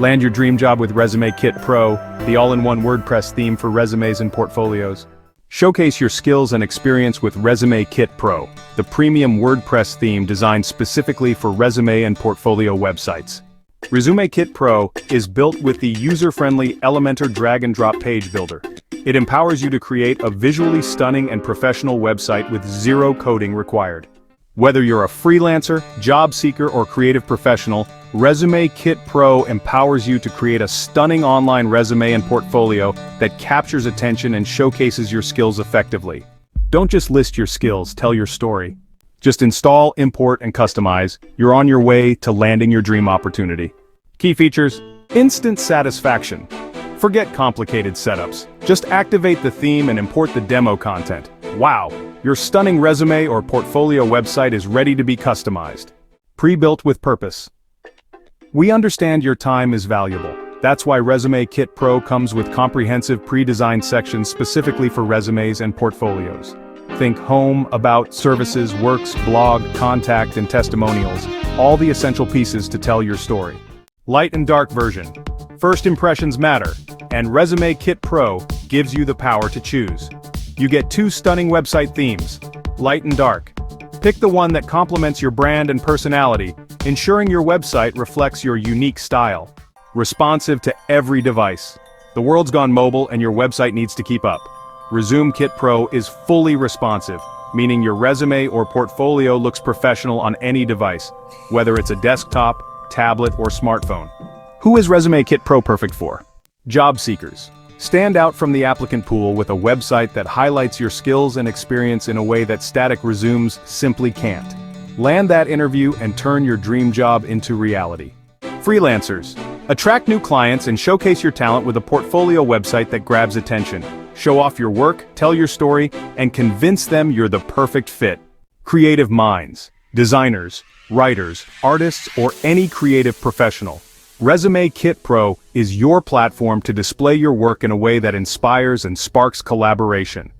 Land your dream job with Resume Kit Pro, the all-in-one WordPress theme for resumes and portfolios. Showcase your skills and experience with Resume Kit Pro, the premium WordPress theme designed specifically for resume and portfolio websites. Resume Kit Pro is built with the user-friendly Elementor drag-and-drop page builder. It empowers you to create a visually stunning and professional website with zero coding required. Whether you're a freelancer, job seeker, or creative professional, Resume Kit Pro empowers you to create a stunning online resume and portfolio that captures attention and showcases your skills effectively. Don't just list your skills, tell your story. Just install, import, and customize. You're on your way to landing your dream opportunity. Key features: instant satisfaction. Forget complicated setups. Just activate the theme and import the demo content. Wow, your stunning resume or portfolio website is ready to be customized. Pre-built with purpose. We understand your time is valuable. That's why Resume Kit Pro comes with comprehensive pre-designed sections specifically for resumes and portfolios. Think home, about, services, works, blog, contact, and testimonials, all the essential pieces to tell your story. Light and dark version. First impressions matter, and Resume Kit Pro gives you the power to choose. You get two stunning website themes, light and dark. Pick the one that complements your brand and personality, ensuring your website reflects your unique style. Responsive to every device. The world's gone mobile and your website needs to keep up. Resume Kit Pro is fully responsive, meaning your resume or portfolio looks professional on any device, whether it's a desktop, tablet, or smartphone. Who is Resume Kit Pro perfect for? Job seekers. Stand out from the applicant pool with a website that highlights your skills and experience in a way that static resumes simply can't. Land that interview and turn your dream job into reality. Freelancers. Attract new clients and showcase your talent with a portfolio website that grabs attention. Show off your work, tell your story, and convince them you're the perfect fit. Creative minds. Designers, writers, artists, or any creative professional. Resume Kit Pro is your platform to display your work in a way that inspires and sparks collaboration.